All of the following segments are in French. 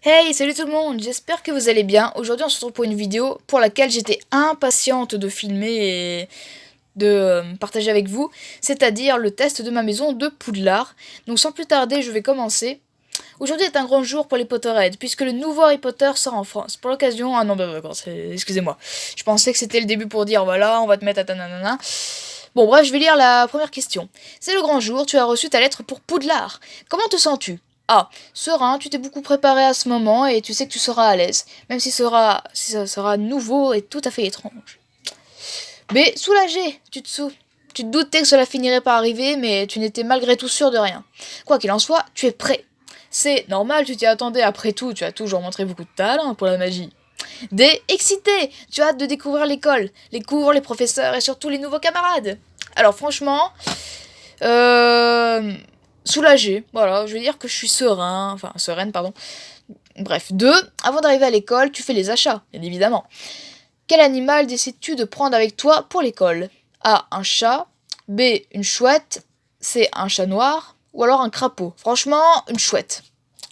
Hey, salut tout le monde, j'espère que vous allez bien. Aujourd'hui on se retrouve pour une vidéo pour laquelle j'étais impatiente de filmer et de partager avec vous, c'est-à-dire le test de ma maison de Poudlard. Donc sans plus tarder, je vais commencer. Aujourd'hui est un grand jour pour les Potterheads, puisque le nouveau Harry Potter sort en France. Pour l'occasion, ah non, bah, d'accord, excusez-moi. Je pensais que c'était le début pour dire, voilà, on va te mettre à ta nanana. Bon bref, je vais lire la première question. C'est le grand jour, tu as reçu ta lettre pour Poudlard. Comment te sens-tu? A. Serein, tu t'es beaucoup préparé à ce moment et tu sais que tu seras à l'aise, même si ça sera nouveau et tout à fait étrange. B. Soulagé, tu te doutais que cela finirait par arriver, mais tu n'étais malgré tout sûr de rien. Quoi qu'il en soit, tu es prêt. C'est normal, tu t'y attendais, après tout, tu as toujours montré beaucoup de talent pour la magie. D. Excité, tu as hâte de découvrir l'école, les cours, les professeurs et surtout les nouveaux camarades. Alors franchement, euh, soulagé, voilà, je veux dire que je suis sereine, pardon. Bref, 2. Avant d'arriver à l'école, tu fais les achats, bien évidemment. Quel animal décides-tu de prendre avec toi pour l'école? A. Un chat. B. Une chouette. C. Un chat noir. Ou alors un crapaud. Franchement, une chouette.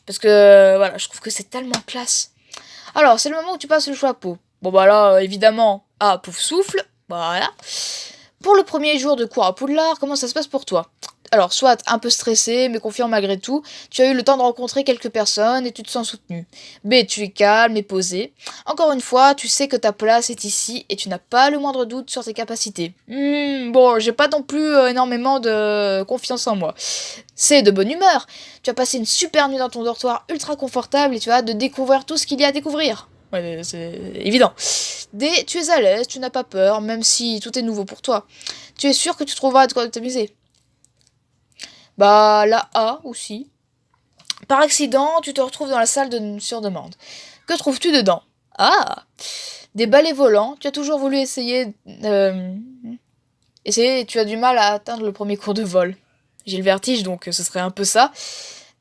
Parce que, voilà, je trouve que c'est tellement classe. Alors, c'est le moment où tu passes le chapeau. Bon bah là, évidemment, A. Pouf souffle. Voilà. Pour le premier jour de cours à Poudlard, comment ça se passe pour toi? Alors, soit un peu stressé, mais confiant malgré tout, tu as eu le temps de rencontrer quelques personnes et tu te sens soutenu. B, tu es calme et posé. Encore une fois, tu sais que ta place est ici et tu n'as pas le moindre doute sur tes capacités. Bon, j'ai pas non plus énormément de confiance en moi. C, de bonne humeur. Tu as passé une super nuit dans ton dortoir ultra confortable et tu as hâte de découvrir tout ce qu'il y a à découvrir. Ouais, c'est évident. D, tu es à l'aise, tu n'as pas peur, même si tout est nouveau pour toi. Tu es sûr que tu trouveras de quoi t'amuser. Bah, la A aussi. Par accident, tu te retrouves dans la salle sur demande. Que trouves-tu dedans? Ah! Des balais volants, tu as toujours voulu essayer et tu as du mal à atteindre le premier cours de vol. J'ai le vertige, donc ce serait un peu ça.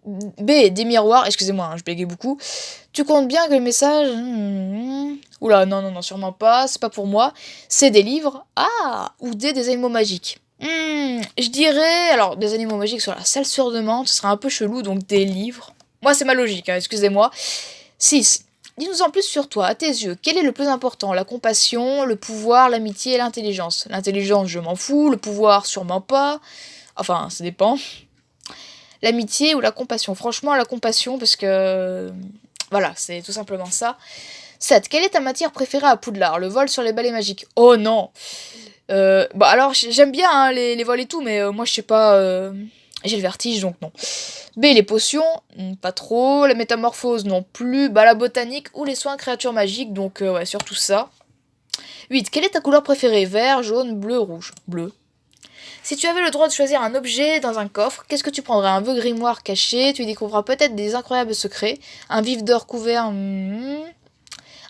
B, des miroirs, excusez-moi, je bégayais beaucoup. Tu comptes bien que le message... Oula, non, sûrement pas, c'est pas pour moi. C'est des livres. Ah! Ou des animaux magiques. Je dirais... Alors, des animaux magiques sur la salle sur demande, ce serait un peu chelou, donc des livres. Moi, c'est ma logique, hein, excusez-moi. 6. Dis-nous en plus sur toi, à tes yeux, quel est le plus important? La compassion, le pouvoir, l'amitié et l'intelligence. L'intelligence, je m'en fous, le pouvoir, sûrement pas. Enfin, ça dépend. L'amitié ou la compassion? Franchement, la compassion, parce que... Voilà, c'est tout simplement ça. 7. Quelle est ta matière préférée à Poudlard? Le vol sur les balais magiques. Oh non! Bah alors, j'aime bien hein, les vols et tout, mais moi, je sais pas... J'ai le vertige, donc non. B. Les potions, pas trop. La métamorphose, non plus. Bah la botanique ou les soins créatures magiques, donc ouais, surtout ça. 8. Quelle est ta couleur préférée? Vert, jaune, bleu, rouge? Bleu. Si tu avais le droit de choisir un objet dans un coffre, qu'est-ce que tu prendrais? Un vieux grimoire caché, tu y découvriras peut-être des incroyables secrets. Un vif d'or couvert,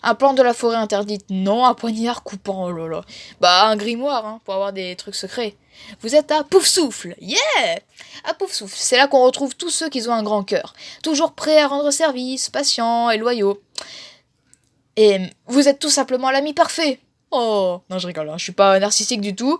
un plan de la forêt interdite, non. Un poignard coupant, oh là là. Bah un grimoire, hein, pour avoir des trucs secrets. Vous êtes à Pouf Souffle, yeah! À Pouf Souffle, c'est là qu'on retrouve tous ceux qui ont un grand cœur, toujours prêts à rendre service, patients et loyaux. Et vous êtes tout simplement l'ami parfait. Oh, non, je rigole, hein, je suis pas narcissique du tout.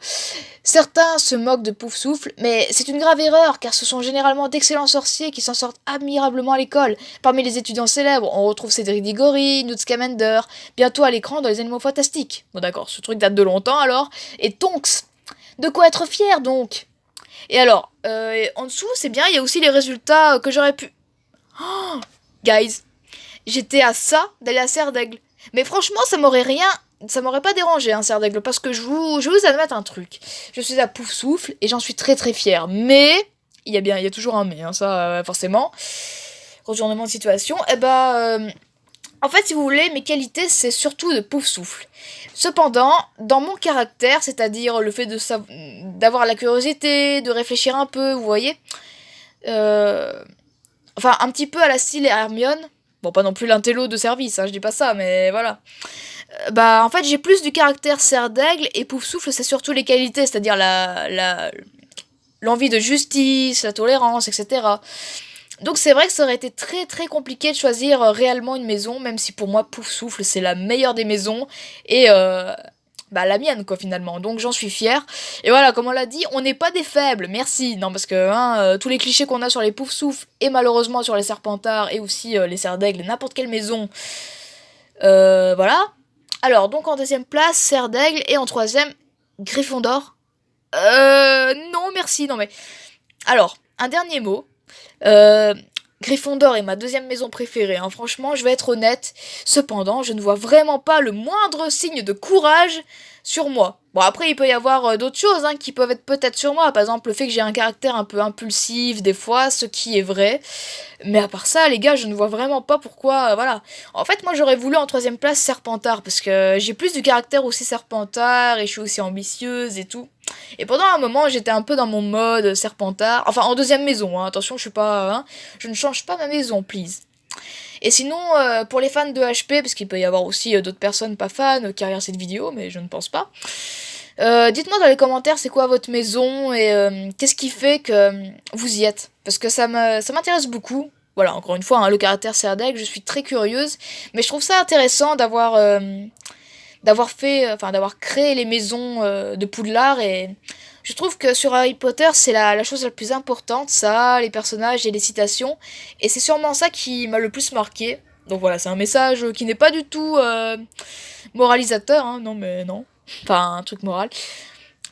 Certains se moquent de Pouf Souffle, mais c'est une grave erreur, car ce sont généralement d'excellents sorciers qui s'en sortent admirablement à l'école. Parmi les étudiants célèbres, on retrouve Cédric Diggory, Newt Scamander, bientôt à l'écran dans Les Animaux Fantastiques. Bon d'accord, ce truc date de longtemps alors. Et Tonks. De quoi être fier donc. Et alors, en dessous, c'est bien, il y a aussi les résultats que j'aurais pu... Oh, guys, j'étais à ça d'aller à Serre d'Aigle. Mais franchement, ça m'aurait pas dérangé, Serre d'Aigle, parce que je vais vous admettre un truc. Je suis à Pouf Souffle et j'en suis très très fière. Mais, il y a toujours un mais, ça, forcément. Retournement de situation, en fait, si vous voulez, mes qualités, c'est surtout de Pouf Souffle. Cependant, dans mon caractère, c'est-à-dire le fait d'avoir la curiosité, de réfléchir un peu, vous voyez, euh, enfin, un petit peu à la style Hermione. Bon, pas non plus l'intello de service, je dis pas ça, mais voilà. Bah, en fait, j'ai plus du caractère Serre d'Aigle, et Pouf Souffle, c'est surtout les qualités, c'est-à-dire l'envie de justice, la tolérance, etc. Donc c'est vrai que ça aurait été très très compliqué de choisir réellement une maison, même si pour moi Pouf Souffle c'est la meilleure des maisons, et bah, la mienne, quoi, finalement. Donc, j'en suis fière. Et voilà, comme on l'a dit, on n'est pas des faibles, merci. Non, parce que tous les clichés qu'on a sur les Poufsouffles, et malheureusement sur les Serpentards, et aussi les Serres d'Aigle, n'importe quelle maison, voilà. Alors, donc en deuxième place, Serre d'Aigle, et en troisième, Gryffondor. Non, merci, non mais... Alors, un dernier mot. Gryffondor est ma deuxième maison préférée, hein. Franchement, je vais être honnête. Cependant, je ne vois vraiment pas le moindre signe de courage sur moi. Bon, après, il peut y avoir d'autres choses qui peuvent être peut-être sur moi. Par exemple, le fait que j'ai un caractère un peu impulsif, des fois, ce qui est vrai. Mais à part ça, les gars, je ne vois vraiment pas pourquoi, voilà. En fait, moi, j'aurais voulu en troisième place Serpentard, parce que j'ai plus du caractère aussi Serpentard, et je suis aussi ambitieuse et tout. Et pendant un moment, j'étais un peu dans mon mode Serpentard. Enfin, en deuxième maison, attention, je suis pas... je ne change pas ma maison, please. Et sinon, pour les fans de HP, parce qu'il peut y avoir aussi d'autres personnes pas fans qui regardent cette vidéo, mais je ne pense pas. Dites-moi dans les commentaires c'est quoi votre maison et qu'est-ce qui fait que vous y êtes. Parce que ça m'intéresse beaucoup. Voilà, encore une fois, le caractère Serre d'Aigle, je suis très curieuse. Mais je trouve ça intéressant d'avoir d'avoir créé les maisons de Poudlard. Et je trouve que sur Harry Potter, c'est la chose la plus importante, ça, les personnages et les citations. Et c'est sûrement ça qui m'a le plus marqué. Donc voilà, c'est un message qui n'est pas du tout moralisateur, non mais non. Enfin, un truc moral.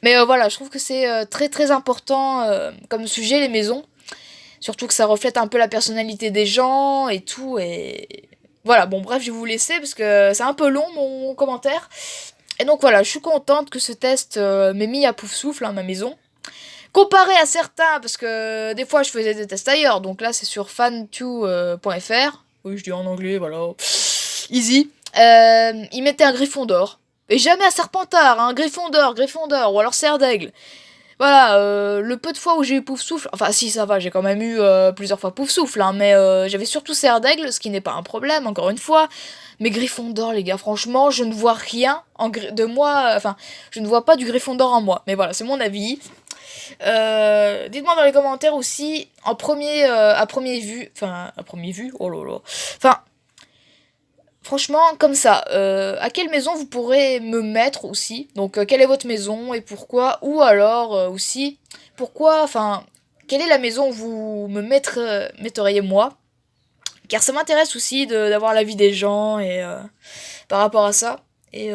Mais voilà, je trouve que c'est très très important comme sujet, les maisons. Surtout que ça reflète un peu la personnalité des gens et tout. Et voilà, bon bref, je vais vous laisser parce que c'est un peu long mon commentaire. Et donc voilà, je suis contente que ce test m'ait mis à Poufsouffle, ma maison. Comparé à certains, parce que des fois je faisais des tests ailleurs. Donc là, c'est sur fan2.fr. Oui, je dis en anglais, voilà. Easy. Ils mettaient un Gryffondor. Et jamais à Serpentard, Gryffondor, ou alors Serre d'Aigle. Voilà, le peu de fois où j'ai eu Poufsouffle, enfin si ça va, j'ai quand même eu plusieurs fois Poufsouffle, mais j'avais surtout Serre d'Aigle, ce qui n'est pas un problème, encore une fois. Mais Gryffondor, les gars, franchement, je ne vois rien de moi, enfin, je ne vois pas du Gryffondor en moi. Mais voilà, c'est mon avis. Dites-moi dans les commentaires aussi, à première vue, oh là là. Enfin, franchement, comme ça, à quelle maison vous pourrez me mettre aussi? Donc, quelle est votre maison et pourquoi? Ou alors, aussi, pourquoi, enfin, quelle est la maison où vous me metteriez moi? Car ça m'intéresse aussi d'avoir l'avis des gens et par rapport à ça. Et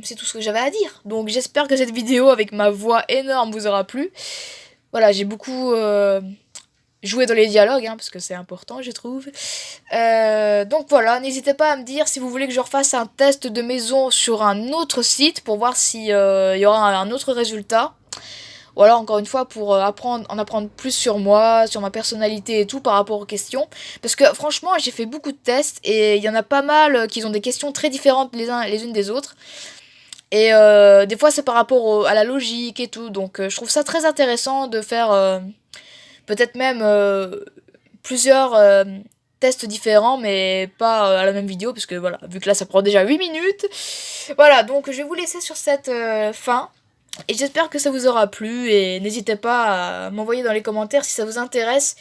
c'est tout ce que j'avais à dire. Donc, j'espère que cette vidéo avec ma voix énorme vous aura plu. Voilà, j'ai beaucoup jouer dans les dialogues, parce que c'est important, je trouve. Donc voilà, n'hésitez pas à me dire si vous voulez que je refasse un test de maison sur un autre site pour voir s'il y aura un autre résultat. Voilà, encore une fois, pour en apprendre plus sur moi, sur ma personnalité et tout par rapport aux questions. Parce que franchement, j'ai fait beaucoup de tests et il y en a pas mal qui ont des questions très différentes les unes des autres. Et des fois, c'est par rapport à la logique et tout. Donc je trouve ça très intéressant de faire... peut-être même plusieurs tests différents, mais pas à la même vidéo, parce que voilà, vu que là ça prend déjà 8 minutes. Voilà, donc je vais vous laisser sur cette fin. Et j'espère que ça vous aura plu, et n'hésitez pas à m'envoyer dans les commentaires si ça vous intéresse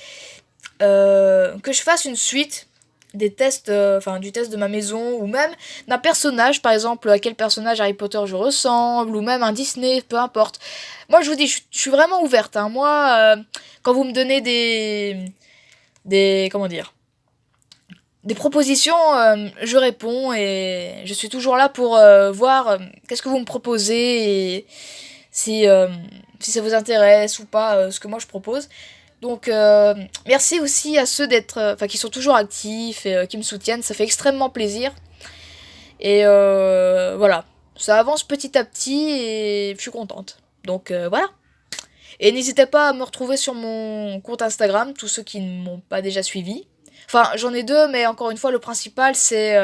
que je fasse une suite des tests, du test de ma maison, ou même d'un personnage, par exemple, à quel personnage Harry Potter je ressemble, ou même un Disney, peu importe. Moi, je vous dis, je suis vraiment ouverte, Moi, quand vous me donnez comment dire, des propositions, je réponds, et je suis toujours là pour voir qu'est-ce que vous me proposez, et si ça vous intéresse ou pas, ce que moi je propose. Donc merci aussi à ceux qui sont toujours actifs et qui me soutiennent, ça fait extrêmement plaisir. Et voilà, ça avance petit à petit et je suis contente. Donc voilà. Et n'hésitez pas à me retrouver sur mon compte Instagram, tous ceux qui ne m'ont pas déjà suivi. Enfin, j'en ai deux, mais encore une fois, le principal c'est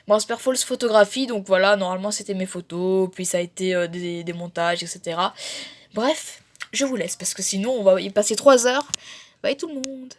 Prosper Falls Photographie. Donc voilà, normalement c'était mes photos, puis ça a été des montages, etc. Bref, je vous laisse, parce que sinon on va y passer 3 heures. Bye tout le monde!